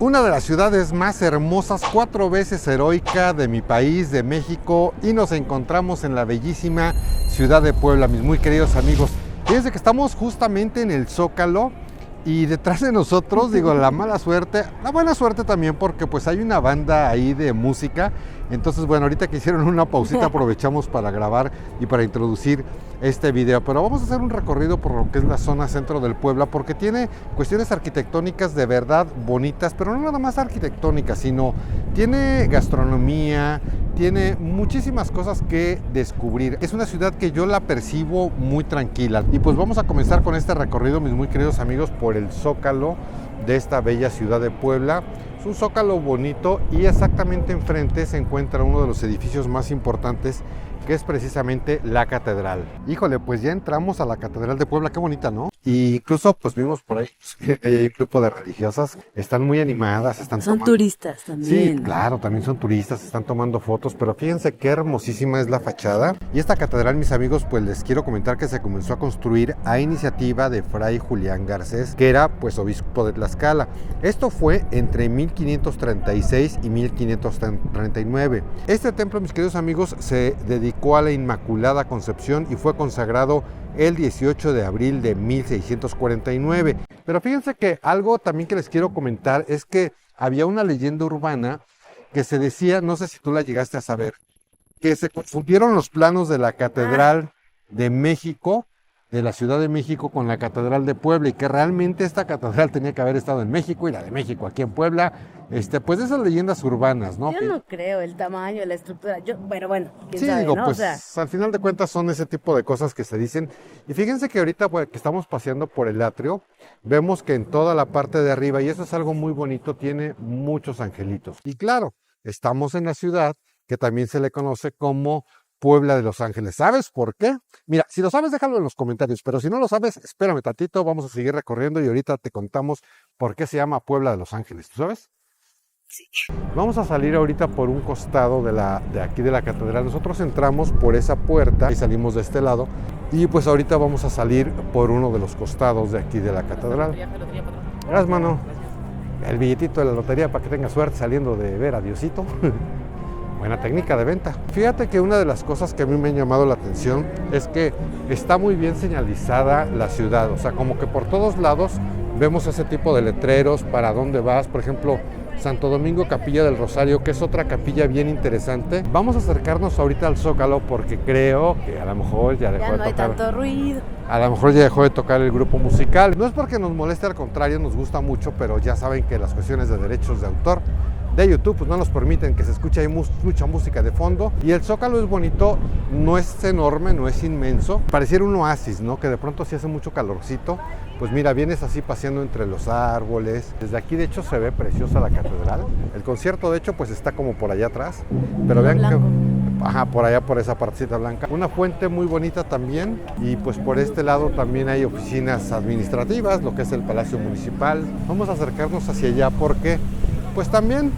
una de las ciudades más hermosas, 4 veces heroica de mi país, de México, y nos encontramos en la bellísima ciudad de Puebla, mis muy queridos amigos. Fíjense que estamos justamente en el Zócalo y detrás de nosotros, digo, la mala suerte, la buena suerte también, porque pues hay una banda ahí de música. Entonces, bueno, ahorita que hicieron una pausita aprovechamos para grabar y para introducir este video, pero vamos a hacer un recorrido por lo que es la zona centro del Puebla, porque tiene cuestiones arquitectónicas de verdad bonitas, pero no nada más arquitectónicas, sino tiene gastronomía, tiene muchísimas cosas que descubrir. Es una ciudad que yo la percibo muy tranquila. Y pues vamos a comenzar con este recorrido, mis muy queridos amigos, por el Zócalo de esta bella ciudad de Puebla. Es un zócalo bonito y exactamente enfrente se encuentra uno de los edificios más importantes, que es precisamente la catedral. Híjole, pues ya entramos a la catedral de Puebla, qué bonita, ¿no? Y incluso pues vimos por ahí hay un grupo de religiosas, están muy animadas, son turistas también. Sí, claro, también son turistas, están tomando fotos, pero fíjense qué hermosísima es la fachada. Y esta catedral, mis amigos, pues les quiero comentar que se comenzó a construir a iniciativa de Fray Julián Garcés, que era pues obispo de Tlaxcala. Esto fue entre 1536 y 1539. Este templo, mis queridos amigos, se dedicó a la Inmaculada Concepción y fue consagrado el 18 de abril de 1649. Pero fíjense que algo también que les quiero comentar es que había una leyenda urbana que se decía, no sé si tú la llegaste a saber, que se confundieron los planos de la Catedral de México, de la Ciudad de México, con la Catedral de Puebla, y que realmente esta catedral tenía que haber estado en México y la de México aquí en Puebla. Pues esas leyendas urbanas, ¿no? Yo no creo el tamaño, la estructura. Bueno, quién sí, sabe, digo, ¿no? pues O sea, al final de cuentas son ese tipo de cosas que se dicen. Y fíjense que ahorita pues, que estamos paseando por el atrio, vemos que en toda la parte de arriba, y eso es algo muy bonito, tiene muchos angelitos. Y claro, estamos en la ciudad que también se le conoce como Puebla de Los Ángeles. ¿Sabes por qué? Mira, si lo sabes, déjalo en los comentarios, pero si no lo sabes, espérame tantito, vamos a seguir recorriendo y ahorita te contamos por qué se llama Puebla de Los Ángeles. ¿Tú sabes? sí. Vamos a salir ahorita por un costado de aquí de la catedral. Nosotros entramos por esa puerta y salimos de este lado. Y pues ahorita vamos a salir por uno de los costados de aquí de la catedral. Gracias, mano. El billetito de la lotería para que tenga suerte saliendo de ver a Diosito. Buena técnica de venta. Fíjate que una de las cosas que a mí me han llamado la atención es que está muy bien señalizada la ciudad. O sea, como que por todos lados vemos ese tipo de letreros para dónde vas. Por ejemplo, Santo Domingo, Capilla del Rosario, que es otra capilla bien interesante. Vamos a acercarnos ahorita al Zócalo porque creo que a lo mejor ya dejó de no hay tocar. tanto ruido. A lo mejor ya dejó de tocar el grupo musical. No es porque nos moleste, al contrario, nos gusta mucho, pero ya saben que las cuestiones de derechos de autor de YouTube pues no nos permiten que se escuche ahí mucha música de fondo. Y el Zócalo es bonito, no es enorme, no es inmenso, pareciera un oasis, ¿no? Que de pronto si hace mucho calorcito, pues mira, vienes así paseando entre los árboles. Desde aquí de hecho se ve preciosa la catedral. El concierto de hecho pues está como por allá atrás, pero vean que por allá, por esa partecita blanca. Una fuente muy bonita también, y pues por este lado también hay oficinas administrativas, lo que es el Palacio Municipal. Vamos a acercarnos hacia allá porque pues también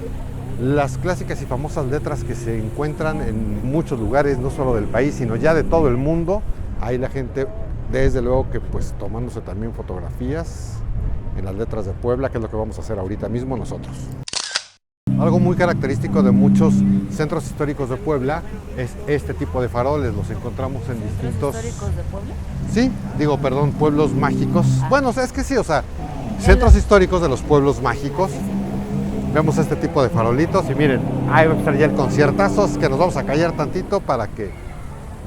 las clásicas y famosas letras que se encuentran en muchos lugares, no solo del país, sino ya de todo el mundo. Ahí la gente, desde luego que pues tomándose también fotografías en las letras de Puebla, que es lo que vamos a hacer ahorita mismo nosotros. Algo muy característico de muchos centros históricos de Puebla es este tipo de faroles. Los encontramos en distintos... ¿Centros históricos de Puebla? Sí, digo, perdón, pueblos mágicos. Bueno, o sea, es que sí, o sea, centros históricos de los pueblos mágicos. Vemos este tipo de farolitos y miren, ahí va a estar ya el conciertazo, que nos vamos a callar tantito para que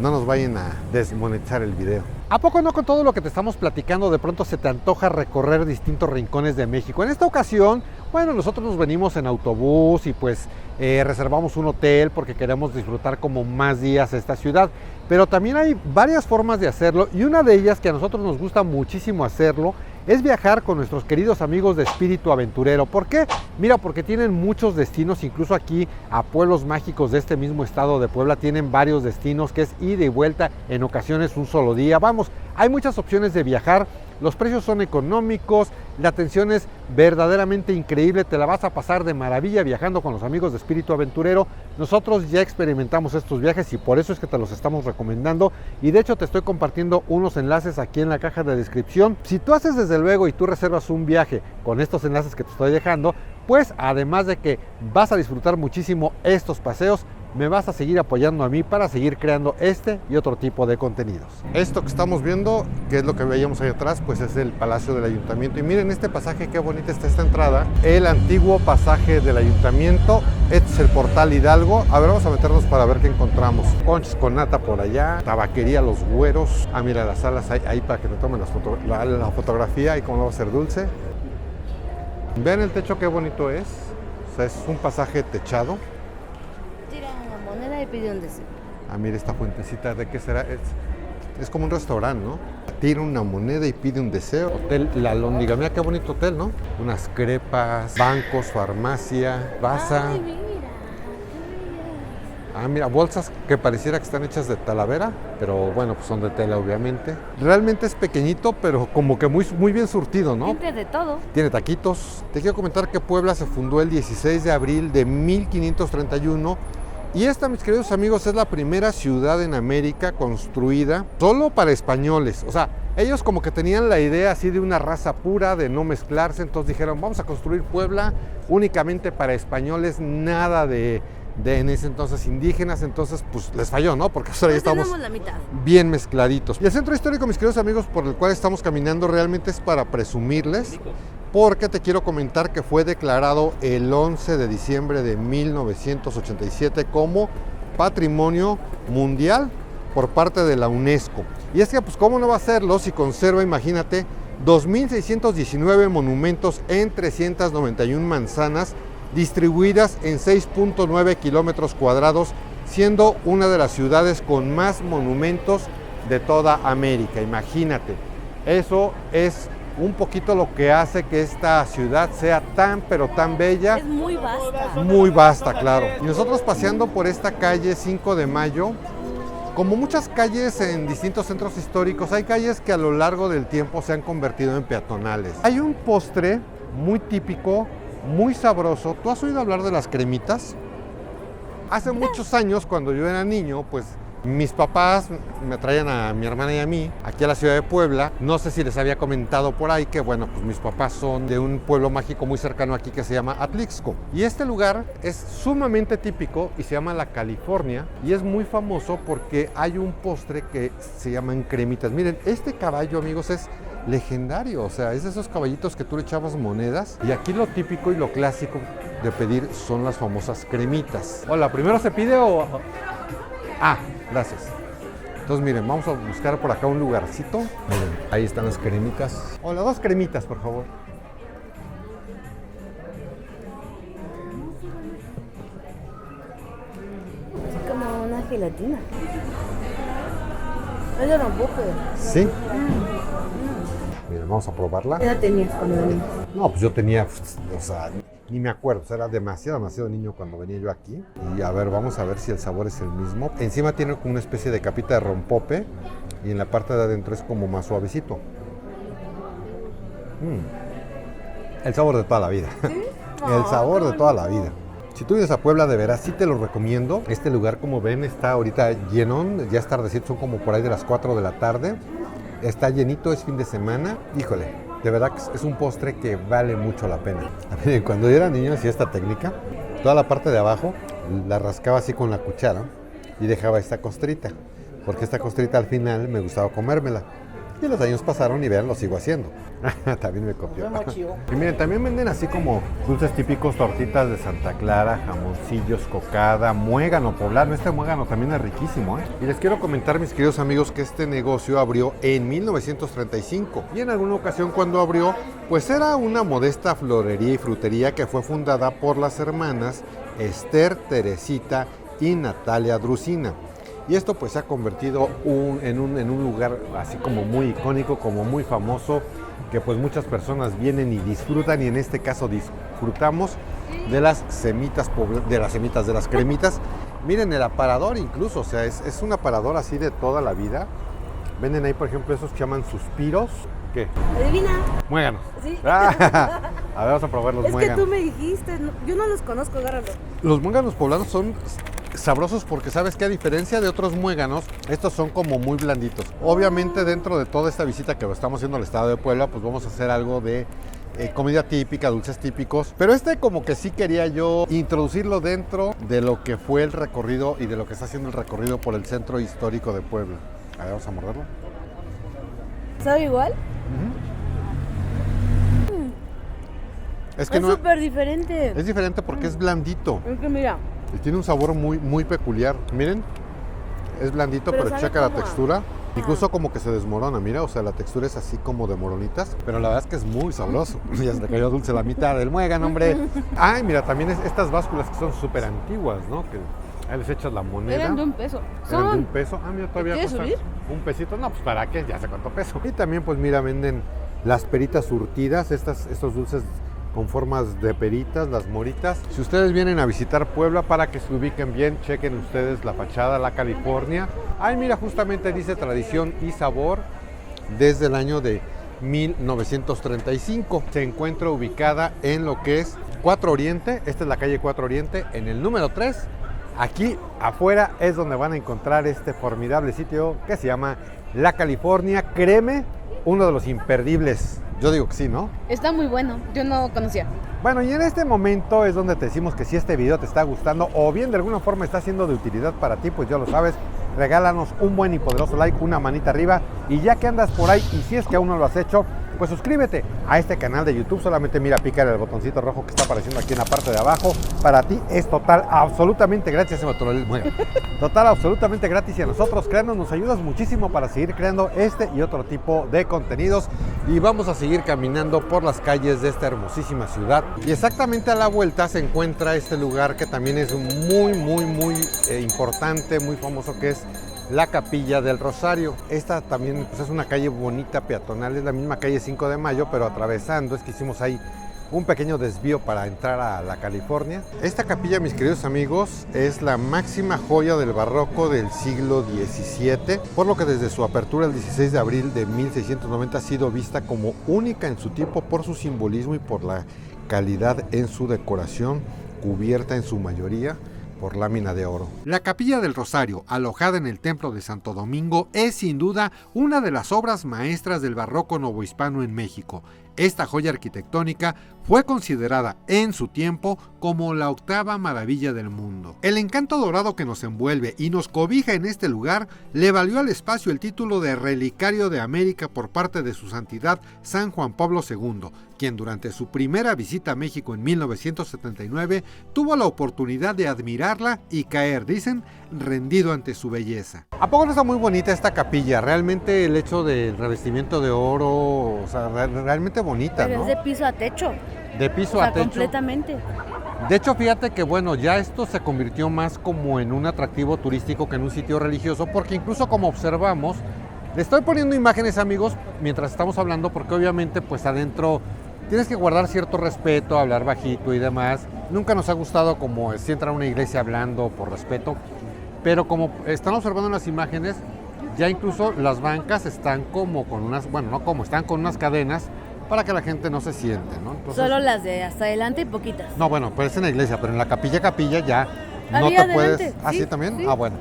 no nos vayan a desmonetizar el video. ¿A poco no con todo lo que te estamos platicando de pronto se te antoja recorrer distintos rincones de México? En esta ocasión, bueno, nosotros nos venimos en autobús y pues reservamos un hotel porque queremos disfrutar como más días esta ciudad. Pero también hay varias formas de hacerlo y una de ellas que a nosotros nos gusta muchísimo hacerlo es viajar con nuestros queridos amigos de Espíritu Aventurero. ¿Por qué? Mira, porque tienen muchos destinos, incluso aquí a pueblos mágicos de este mismo estado de Puebla tienen varios destinos, que es ida y vuelta, en ocasiones un solo día. Vamos, hay muchas opciones de viajar, los precios son económicos, La atención es verdaderamente increíble, te la vas a pasar de maravilla viajando con los amigos de Espíritu Aventurero. Nosotros ya experimentamos estos viajes y por eso es que te los estamos recomendando. Y de hecho te estoy compartiendo unos enlaces aquí en la caja de descripción. Si tú haces desde luego y tú reservas un viaje con estos enlaces que te estoy dejando, pues además de que vas a disfrutar muchísimo estos paseos, me vas a seguir apoyando a mí para seguir creando este y otro tipo de contenidos. Esto que estamos viendo, que es lo que veíamos ahí atrás, pues es el Palacio del Ayuntamiento. Y miren este pasaje, qué bonita está esta entrada. El antiguo pasaje del Ayuntamiento. Este es el Portal Hidalgo. A ver, vamos a meternos para ver qué encontramos. Conchas con nata por allá, tabaquería Los Güeros. Ah, mira las salas ahí para que te tomen la fotografía y cómo no va a ser dulce. Vean el techo, qué bonito es. O sea, es un pasaje techado. Tira una moneda y pide un deseo. Ah, mira esta fuentecita, ¿de qué será? Es como un restaurante, ¿no? Tira una moneda y pide un deseo. Hotel La Lóndiga, mira qué bonito hotel, ¿no? Unas crepas, bancos, farmacia, baza. Ay, mira. Ah, mira, bolsas que pareciera que están hechas de talavera, pero bueno, pues son de tela obviamente. Realmente es pequeñito, pero como que muy bien surtido, ¿no? Siempre de todo. Tiene taquitos. Te quiero comentar que Puebla se fundó el 16 de abril de 1531 y esta, mis queridos amigos, es la primera ciudad en América construida solo para españoles. O sea, ellos como que tenían la idea así de una raza pura, de no mezclarse, entonces dijeron, vamos a construir Puebla únicamente para españoles, nada de en ese entonces indígenas, entonces pues les falló, ¿no? Porque ahora ya estamos Tenemos la mitad. bien mezcladitos. Y el centro histórico, mis queridos amigos, por el cual estamos caminando realmente es para presumirles, porque te quiero comentar que fue declarado el 11 de diciembre de 1987 como Patrimonio Mundial por parte de la UNESCO. Y es que, pues, ¿cómo no va a serlo si conserva, imagínate, 2.619 monumentos en 391 manzanas, distribuidas en 6.9 kilómetros cuadrados, siendo una de las ciudades con más monumentos de toda América. Imagínate, eso es un poquito lo que hace que esta ciudad sea tan, pero tan bella. Es muy vasta. Muy vasta, claro. Y nosotros paseando por esta calle 5 de Mayo, como muchas calles en distintos centros históricos, hay calles que a lo largo del tiempo se han convertido en peatonales. Hay un postre muy típico, muy sabroso. ¿Tú has oído hablar de las cremitas? Hace muchos años, cuando yo era niño, pues mis papás me traían a mi hermana y a mí aquí a la ciudad de Puebla. No sé si les había comentado por ahí que, bueno, pues mis papás son de un pueblo mágico muy cercano aquí que se llama Atlixco. Y este lugar es sumamente típico y se llama La California y es muy famoso porque hay un postre que se llaman cremitas. Miren, este caballo, amigos, es legendario, o sea, es de esos caballitos que tú le echabas monedas y aquí lo típico y lo clásico de pedir son las famosas cremitas. Hola, ¿primero se pide o...? Ah, gracias. Entonces, miren, vamos a buscar por acá un lugarcito. Miren, ahí están las cremitas. Hola, 2 cremitas, por favor. Es como una gelatina. Es de rompope. Sí. Miren, vamos a probarla. ¿Qué edad tenías cuando venías? No, pues yo tenía, o sea, ni me acuerdo, o sea, era demasiado niño cuando venía yo aquí. Y a ver, vamos a ver si el sabor es el mismo. Encima tiene como una especie de capita de rompope y en la parte de adentro es como más suavecito. El sabor de toda la vida. ¿Sí? El sabor de toda la vida. Si tú vienes a Puebla, de veras, sí te lo recomiendo. Este lugar, como ven, está ahorita llenón, ya es tardecito, son como por ahí de las 4 de la tarde. Está llenito, es fin de semana. Híjole, de verdad que es un postre que vale mucho la pena. Miren, cuando yo era niño hacía esta técnica, toda la parte de abajo la rascaba así con la cuchara y dejaba esta costrita, porque esta costrita al final me gustaba comérmela. Y los años pasaron y vean, lo sigo haciendo. También me copió. Y miren, también venden así como dulces típicos, tortitas de Santa Clara, jamoncillos, cocada, muégano poblano. Este muégano también es riquísimo, ¿eh? Y les quiero comentar, mis queridos amigos, que este negocio abrió en 1935. Y en alguna ocasión cuando abrió, pues era una modesta florería y frutería que fue fundada por las hermanas Esther, Teresita y Natalia Drusina. Y esto pues se ha convertido en un lugar así como muy icónico, como muy famoso, que pues muchas personas vienen y disfrutan, y en este caso disfrutamos de las semitas, de las cremitas. Miren el aparador incluso, o sea, es un aparador así de toda la vida. Venden ahí, por ejemplo, esos que llaman suspiros, ¿Qué? Adivina. Muéganos. Sí. A ver, vamos a probar los Es que muéganos. tú me dijiste, yo no los conozco, agárralo. Los muéganos poblanos son sabrosos porque sabes que a diferencia de otros muéganos, estos son como muy blanditos. Obviamente dentro de toda esta visita que estamos haciendo al estado de Puebla, pues vamos a hacer algo de comida típica, dulces típicos. Pero este como que sí quería yo introducirlo dentro de lo que fue el recorrido y de lo que está haciendo el recorrido por el centro histórico de Puebla. A ver, vamos a morderlo. ¿Sabe igual? Es que Es no súper diferente. es diferente porque es blandito Es que mira, y tiene un sabor muy, muy peculiar. Miren, es blandito, Pero pero sabe checa la como a- textura. Incluso como que se desmorona, mira, o sea, la textura es así como de moronitas, pero la verdad es que es muy sabroso. Ya se le cayó dulce la mitad del muégano, hombre. Ay, mira, también estas básculas que son súper antiguas, ¿no? Que ahí les echas la moneda. eran de $1. Eran de $1. Ah, mira, todavía ¿Quieres cuesta subir? un pesito. No, pues ¿para qué? Ya sé cuánto peso. Y también, pues mira, venden las peritas surtidas, estos dulces con formas de peritas, las moritas. Si ustedes vienen a visitar Puebla, para que se ubiquen bien, chequen ustedes la fachada, la California. Ay, mira, justamente dice tradición y sabor desde el año de 1935. Se encuentra ubicada en lo que es 4 Oriente. Esta es la calle 4 Oriente, en el número 3. Aquí afuera es donde van a encontrar este formidable sitio que se llama La California. Créeme, uno de los imperdibles. Yo digo que sí, ¿no? Está muy bueno, yo no conocía. Bueno, y en este momento es donde te decimos que si este video te está gustando o bien de alguna forma está siendo de utilidad para ti, pues ya lo sabes, regálanos un buen y poderoso like, una manita arriba, y ya que andas por ahí y si es que aún no lo has hecho, pues suscríbete a este canal de YouTube. Solamente mira, pícale el botoncito rojo que está apareciendo aquí en la parte de abajo. Para ti es total, absolutamente gratis. Total, absolutamente gratis, y a nosotros, créanos, nos ayudas muchísimo para seguir creando este y otro tipo de contenidos, y vamos a seguir caminando por las calles de esta hermosísima ciudad. Y exactamente a la vuelta se encuentra este lugar que también es muy importante, muy famoso, que es la Capilla del Rosario. Esta también pues, es una calle bonita, peatonal, es la misma calle 5 de Mayo, pero atravesando. Es que hicimos ahí un pequeño desvío para entrar a la California. Esta capilla, mis queridos amigos, es la máxima joya del barroco del siglo XVII, por lo que desde su apertura el 16 de abril de 1690 ha sido vista como única en su tiempo por su simbolismo y por la calidad en su decoración, cubierta en su mayoría por lámina de oro. La Capilla del Rosario, alojada en el Templo de Santo Domingo, es sin duda una de las obras maestras del barroco novohispano en México. Esta joya arquitectónica fue considerada en su tiempo como la octava maravilla del mundo. El encanto dorado que nos envuelve y nos cobija en este lugar le valió al espacio el título de Relicario de América por parte de su santidad San Juan Pablo II, quien durante su primera visita a México en 1979 tuvo la oportunidad de admirarla y caer, dicen, rendido ante su belleza. ¿A poco no está muy bonita esta capilla? Realmente el hecho del revestimiento de oro, o sea, realmente bonita, Pero ¿no? es de piso a techo. De piso O sea, a techo. completamente. De hecho, fíjate que bueno, ya esto se convirtió más como en un atractivo turístico que en un sitio religioso, porque incluso como observamos, le estoy poniendo imágenes, amigos, mientras estamos hablando, porque obviamente pues adentro tienes que guardar cierto respeto, hablar bajito y demás. Nunca nos ha gustado como si entra a una iglesia hablando por respeto, pero como están observando en las imágenes, ya incluso las bancas están como con unas, bueno, no como, están con unas cadenas para que la gente no se siente, ¿no? Entonces, Solo las de hasta adelante y poquitas. no, bueno, pues en la iglesia, pero en la capilla ya no Había te puedes... adelante, ¿Ah, sí, sí también? sí. Ah, bueno.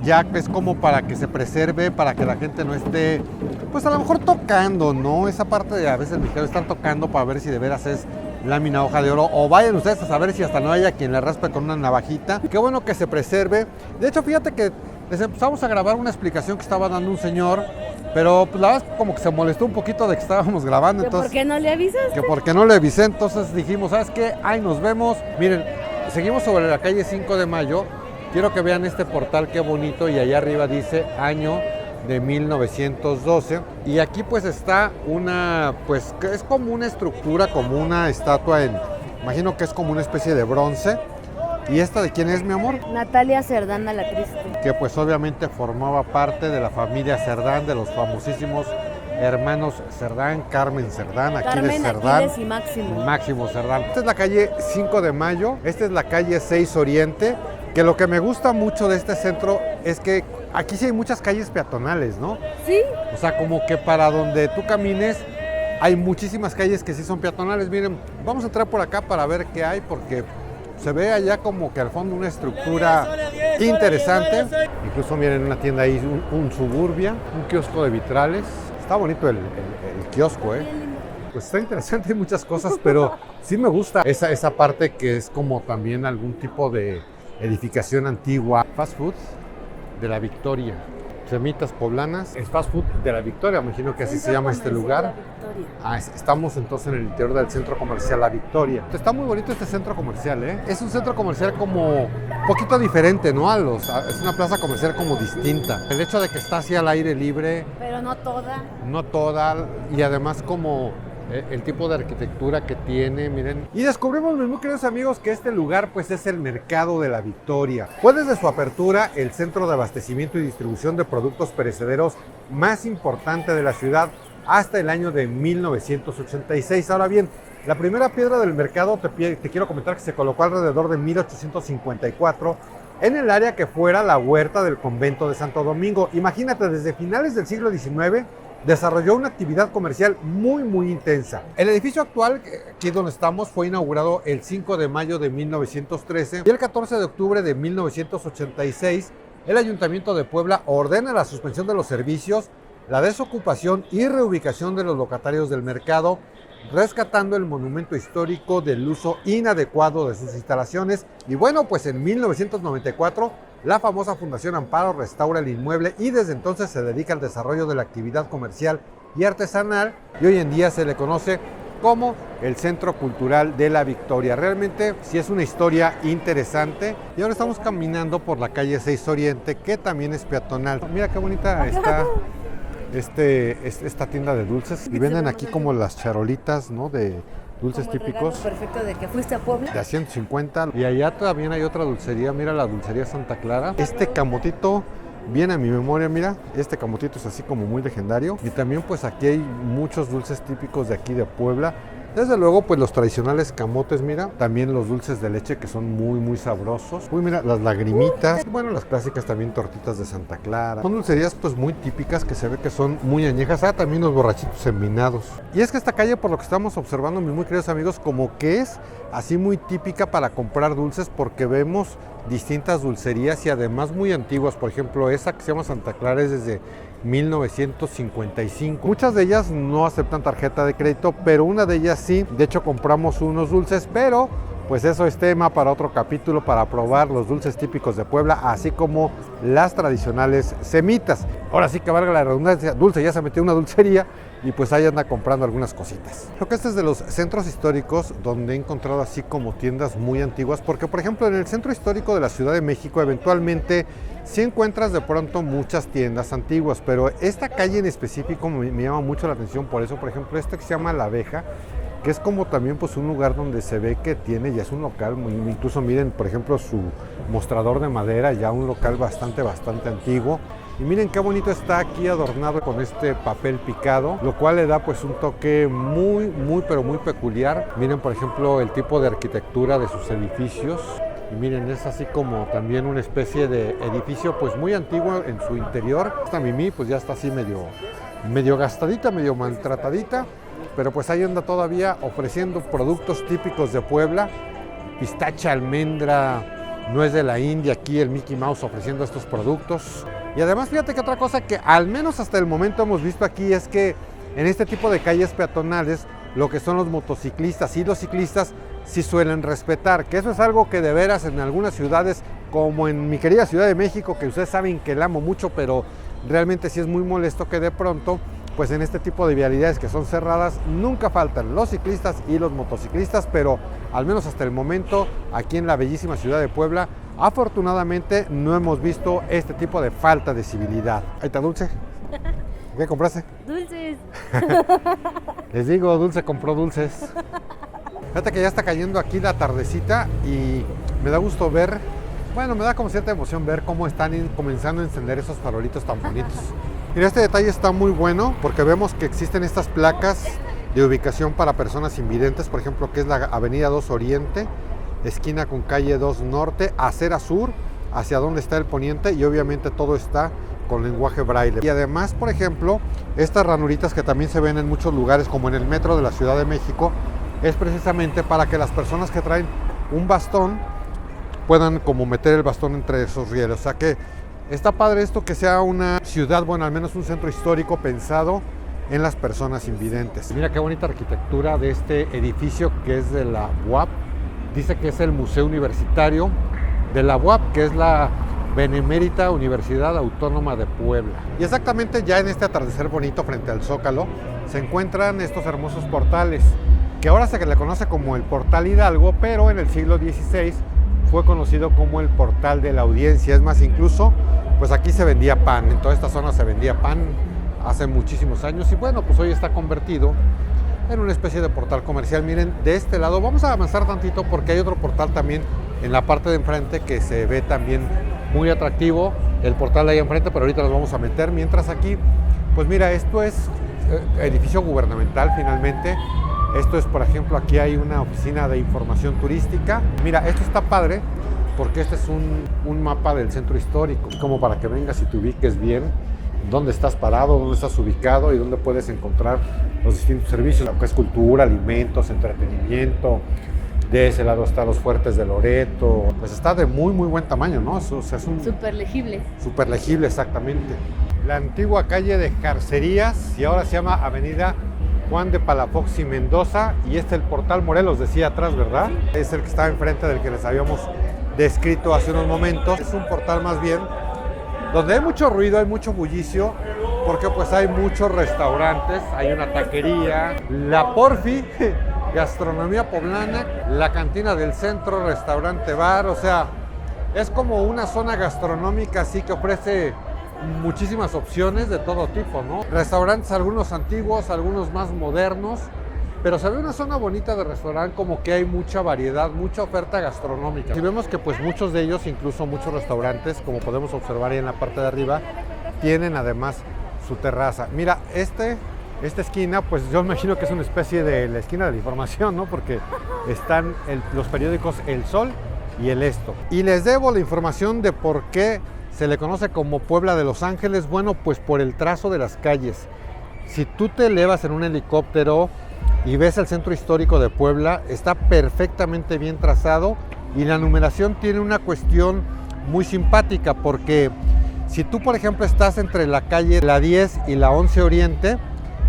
Ya es como para que se preserve, para que la gente no esté, pues a lo mejor tocando, ¿no? Esa parte de a veces ligeros están tocando para ver si de veras es lámina hoja de oro, o vayan ustedes a saber si hasta no haya quien le raspe con una navajita. Qué bueno que se preserve. De hecho, fíjate que les empezamos a grabar una explicación que estaba dando un señor, pero pues la verdad es que como que se molestó un poquito de que estábamos grabando, ¿Que entonces... ¿Por qué no le avisas? Que porque no le avisé, entonces dijimos, ¿sabes qué? Ahí nos vemos. Miren, seguimos sobre la calle 5 de Mayo. Quiero que vean este portal, qué bonito, y allá arriba dice año de 1912. Y aquí pues está una, pues que es como una estructura, como una estatua imagino que es como una especie de bronce. ¿Y esta de quién es, mi amor? Natalia Cerdán, la triste. Que pues obviamente formaba parte de la familia Cerdán, de los famosísimos hermanos Cerdán, Carmen Cerdán, Aquiles Carmen, Cerdán. Aquiles y Máximo. Máximo Cerdán. Esta es la calle 5 de Mayo, esta es la calle 6 Oriente, que lo que me gusta mucho de este centro es que Aquí sí hay muchas calles peatonales, ¿no? Sí, O sea, como que para donde tú camines hay muchísimas calles que sí son peatonales. Miren, vamos a entrar por acá para ver qué hay porque se ve allá como que al fondo una estructura interesante. Incluso miren una tienda ahí, un Suburbia, un kiosco de vitrales. Está bonito el kiosco, ¿eh? Pues está interesante, hay muchas cosas, pero sí me gusta esa parte que es como también algún tipo de edificación antigua. Fast food de la Victoria. Semitas poblanas, es fast food de la Victoria, me imagino que así se llama este lugar. Estamos entonces en el interior del centro comercial La Victoria. Está muy bonito este centro comercial, ¿eh? Es un centro comercial como un poquito diferente, ¿no? Es una plaza comercial como distinta. El hecho de que está así al aire libre. pero no toda. No toda, y además como el tipo de arquitectura que tiene, miren. Y descubrimos, mis muy queridos amigos, que este lugar pues es el Mercado de la Victoria. Fue desde su apertura el centro de abastecimiento y distribución de productos perecederos más importante de la ciudad hasta el año de 1986. Ahora bien, la primera piedra del mercado, te quiero comentar que se colocó alrededor de 1854 en el área que fuera la huerta del convento de Santo Domingo. Imagínate, desde finales del siglo XIX desarrolló una actividad comercial muy intensa. El edificio actual, aquí donde estamos, fue inaugurado el 5 de mayo de 1913 y el 14 de octubre de 1986 el Ayuntamiento de Puebla ordena la suspensión de los servicios, la desocupación y reubicación de los locatarios del mercado, rescatando el monumento histórico del uso inadecuado de sus instalaciones. Y bueno, pues en 1994 la famosa Fundación Amparo restaura el inmueble y desde entonces se dedica al desarrollo de la actividad comercial y artesanal, y hoy en día se le conoce como el Centro Cultural de la Victoria. Realmente sí es una historia interesante. Y ahora estamos caminando por la calle 6 Oriente, que también es peatonal. Mira qué bonita está esta tienda de dulces, y venden aquí como las charolitas, ¿no? De dulces Como el típicos. regalo perfecto de que fuiste a Puebla. De a 150. Y allá también hay otra dulcería, mira la dulcería Santa Clara. Este camotito viene a mi memoria, mira, este camotito es así como muy legendario. Y también pues aquí hay muchos dulces típicos de aquí de Puebla. Desde luego pues los tradicionales camotes, mira, también los dulces de leche que son muy sabrosos. Uy, mira, las lagrimitas, bueno, las clásicas también tortitas de Santa Clara. Son dulcerías pues muy típicas que se ve que son muy añejas. También los borrachitos envinados. Y es que esta calle, por lo que estamos observando, mis muy queridos amigos, como que es así muy típica para comprar dulces, porque vemos distintas dulcerías y además muy antiguas. Por ejemplo, esa que se llama Santa Clara es desde 1955. Muchas de ellas no aceptan tarjeta de crédito, pero una de ellas sí. De hecho, compramos unos dulces, pero pues eso es tema para otro capítulo, para probar los dulces típicos de Puebla, así como las tradicionales semitas. Ahora sí que valga la redundancia, Dulce ya se metió en una dulcería y pues ahí anda comprando algunas cositas. Creo que este es de los centros históricos donde he encontrado así como tiendas muy antiguas, porque por ejemplo en el centro histórico de la Ciudad de México eventualmente sí encuentras de pronto muchas tiendas antiguas, pero esta calle en específico me llama mucho la atención. Por eso, por ejemplo, este que se llama La Abeja, que es como también pues un lugar donde se ve que tiene, ya es un local, incluso miren por ejemplo su mostrador de madera, ya un local bastante antiguo. Y miren qué bonito está aquí adornado con este papel picado, lo cual le da pues un toque muy peculiar. Miren por ejemplo el tipo de arquitectura de sus edificios. Y miren, es así como también una especie de edificio pues muy antiguo en su interior. Esta Mimi pues ya está así medio gastadita, medio maltratadita, pero pues ahí anda todavía ofreciendo productos típicos de Puebla. Pistacha, almendra, nuez de la India, aquí el Mickey Mouse ofreciendo estos productos. Y además fíjate que otra cosa que al menos hasta el momento hemos visto aquí es que en este tipo de calles peatonales lo que son los motociclistas y los ciclistas sí suelen respetar, que eso es algo que de veras en algunas ciudades, como en mi querida Ciudad de México, que ustedes saben que la amo mucho, pero realmente sí es muy molesto que de pronto, pues en este tipo de vialidades que son cerradas, nunca faltan los ciclistas y los motociclistas, pero al menos hasta el momento, aquí en la bellísima ciudad de Puebla, afortunadamente no hemos visto este tipo de falta de civilidad. Ahí está Dulce. ¿Qué compraste? Dulces. Les digo, Dulce compró dulces. Fíjate que ya está cayendo aquí la tardecita y me da gusto ver, bueno, me da como cierta emoción ver cómo están comenzando a encender esos farolitos tan bonitos. Mira, este detalle está muy bueno porque vemos que existen estas placas de ubicación para personas invidentes, por ejemplo, que es la Avenida 2 Oriente, esquina con calle 2 Norte, acera sur, hacia dónde está el poniente y obviamente todo está con lenguaje braille. Y además, por ejemplo, estas ranuritas que también se ven en muchos lugares, como en el metro de la Ciudad de México, es precisamente para que las personas que traen un bastón puedan como meter el bastón entre esos rieles. O sea que está padre esto, que sea una ciudad, bueno, al menos un centro histórico pensado en las personas invidentes. Mira qué bonita arquitectura de este edificio que es de la UAP. Dice que es el Museo Universitario de la UAP, que es la Benemérita Universidad Autónoma de Puebla. Y exactamente ya en este atardecer bonito frente al Zócalo se encuentran estos hermosos portales, que ahora se le conoce como el Portal Hidalgo, pero en el siglo XVI fue conocido como el Portal de la Audiencia. Es más, incluso pues aquí se vendía pan, en toda esta zona se vendía pan hace muchísimos años y bueno, pues hoy está convertido en una especie de portal comercial. Miren, de este lado vamos a avanzar tantito porque hay otro portal también en la parte de enfrente que se ve también muy atractivo, el portal de ahí enfrente, pero ahorita nos vamos a meter. Mientras aquí, pues mira, esto es edificio gubernamental finalmente. Esto es, por ejemplo, aquí hay una oficina de información turística. Mira, esto está padre porque este es un mapa del centro histórico, como para que vengas y te ubiques bien dónde estás parado, dónde estás ubicado y dónde puedes encontrar los distintos servicios, lo que es cultura, alimentos, entretenimiento. De ese lado están los fuertes de Loreto. Pues está de muy buen tamaño, ¿no? O sea, es un Súper legible. súper legible, exactamente. La antigua calle de Carcerías y ahora se llama Avenida Juan de Palafox y Mendoza, y este es el Portal Morelos, decía atrás, ¿verdad? Es el que está enfrente del que les habíamos descrito hace unos momentos. Es un portal más bien donde hay mucho ruido, hay mucho bullicio, porque pues hay muchos restaurantes, hay una taquería, la Porfi, gastronomía poblana, la cantina del centro, restaurante bar, o sea, es como una zona gastronómica así que ofrece muchísimas opciones de todo tipo, ¿no? Restaurantes, algunos antiguos, algunos más modernos, pero se ve una zona bonita de restaurante, como que hay mucha variedad, mucha oferta gastronómica. Y vemos que pues muchos de ellos, incluso muchos restaurantes, como podemos observar ahí en la parte de arriba, tienen además su terraza. Mira, esta esquina, pues yo me imagino que es una especie de la esquina de la información, ¿no? Porque están los periódicos El Sol y El Esto. Y les debo la información de por qué se le conoce como Puebla de Los Ángeles. Bueno, pues por el trazo de las calles. Si tú te elevas en un helicóptero y ves el centro histórico de Puebla, está perfectamente bien trazado y la numeración tiene una cuestión muy simpática, porque si tú, por ejemplo, estás entre la calle la 10 y la 11 Oriente,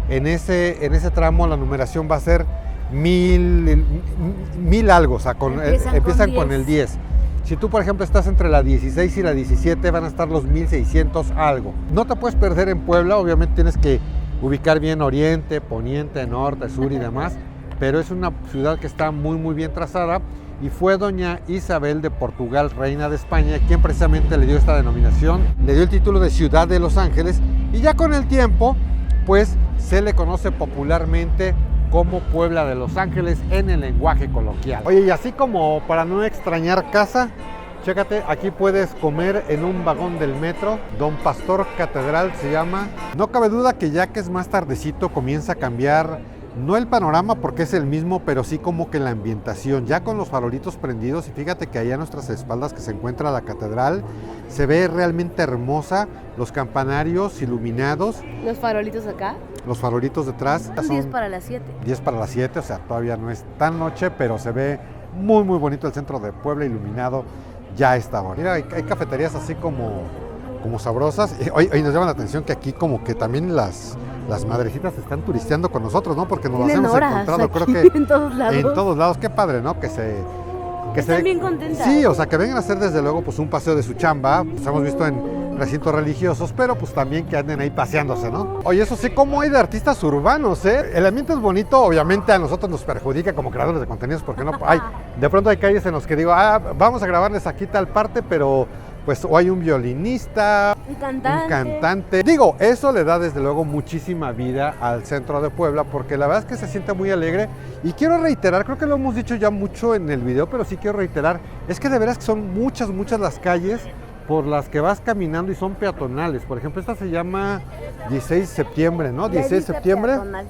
en ese tramo la numeración va a ser 1000 algo, o sea, empiezan con el 10. Si tú, por ejemplo, estás entre la 16 y la 17, van a estar los 1600 algo. No te puedes perder en Puebla, obviamente tienes que ubicar bien oriente, poniente, norte, sur y demás, pero es una ciudad que está muy bien trazada, y fue doña Isabel de Portugal, reina de España, quien precisamente le dio esta denominación, le dio el título de Ciudad de Los Ángeles, y ya con el tiempo, pues se le conoce popularmente como Puebla de Los Ángeles en el lenguaje coloquial. Oye, y así como para no extrañar casa, chécate, aquí puedes comer en un vagón del metro, Don Pastor Catedral se llama. No cabe duda que ya que es más tardecito comienza a cambiar, no el panorama porque es el mismo, pero sí como que la ambientación, ya con los farolitos prendidos. Y fíjate que allá a nuestras espaldas que se encuentra la catedral, se ve realmente hermosa, los campanarios iluminados. Los farolitos acá. Los farolitos detrás. Son 10 para las 7. 10 para las 7, o sea, todavía no es tan noche, pero se ve muy bonito el centro de Puebla iluminado ya a esta hora. Mira, hay cafeterías así como sabrosas. Y hoy nos llama la atención que aquí como que también las madrecitas están turisteando con nosotros, ¿no? Porque nos las hemos encontrado, creo que en todos lados. En todos lados. Qué padre, ¿no? Están bien contentas. Sí, o sea, que vengan a hacer desde luego pues un paseo de su chamba. Pues hemos visto en recintos religiosos, pero pues también que anden ahí paseándose, ¿no? Oye, eso sí, ¿cómo hay de artistas urbanos, eh? El ambiente es bonito, obviamente a nosotros nos perjudica como creadores de contenidos, porque no de pronto hay calles en los que digo, vamos a grabarles aquí tal parte, pero pues o hay un violinista, un cantante. Digo, eso le da desde luego muchísima vida al centro de Puebla, porque la verdad es que se siente muy alegre. Y quiero reiterar, creo que lo hemos dicho ya mucho en el video, pero sí quiero reiterar, es que de veras que son muchas las calles por las que vas caminando y son peatonales. Por ejemplo, esta se llama 16 de septiembre, ¿no? 16 de septiembre. Peatonal.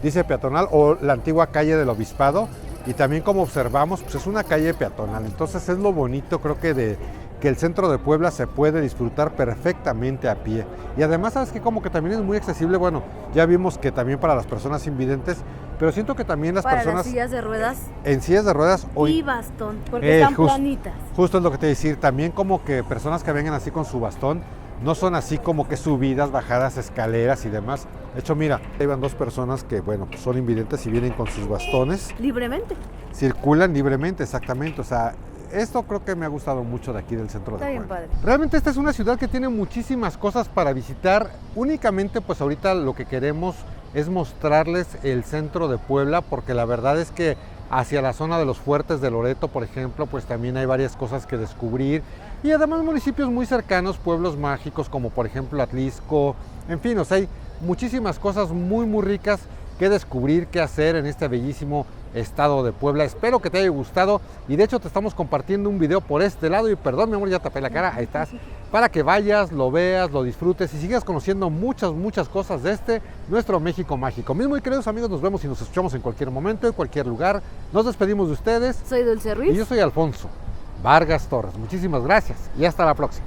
Dice peatonal, o la antigua calle del Obispado. Y también, como observamos, pues es una calle peatonal. Entonces es lo bonito, creo que de que el centro de Puebla se puede disfrutar perfectamente a pie. Y además, sabes que como que también es muy accesible, bueno, ya vimos que también para las personas invidentes, pero siento que también las para personas las sillas de ruedas en sillas de ruedas y bastón, porque están planitas. Justo es lo que te voy a decir, también como que personas que vengan así con su bastón, no son así como que subidas, bajadas, escaleras y demás. De hecho, mira, ahí van dos personas que, bueno, pues son invidentes y vienen con sus bastones. Libremente. Circulan libremente, exactamente. O sea, esto creo que me ha gustado mucho de aquí del centro de Puebla. Está bien padre. Realmente esta es una ciudad que tiene muchísimas cosas para visitar. Únicamente, pues ahorita lo que queremos es mostrarles el centro de Puebla, porque la verdad es que hacia la zona de los Fuertes de Loreto, por ejemplo, pues también hay varias cosas que descubrir. Y además municipios muy cercanos, pueblos mágicos como por ejemplo Atlisco. En fin, o sea, hay muchísimas cosas muy ricas que descubrir, que hacer en este bellísimo estado de Puebla. Espero que te haya gustado y de hecho te estamos compartiendo un video por este lado y perdón mi amor, ya tapé la cara, ahí estás, para que vayas, lo veas, lo disfrutes y sigas conociendo muchas cosas de nuestro México mágico. Mis muy queridos amigos, nos vemos y nos escuchamos en cualquier momento, en cualquier lugar. Nos despedimos de ustedes. Soy Dulce Ruiz. Y yo soy Alfonso Vargas Torres. Muchísimas gracias y hasta la próxima.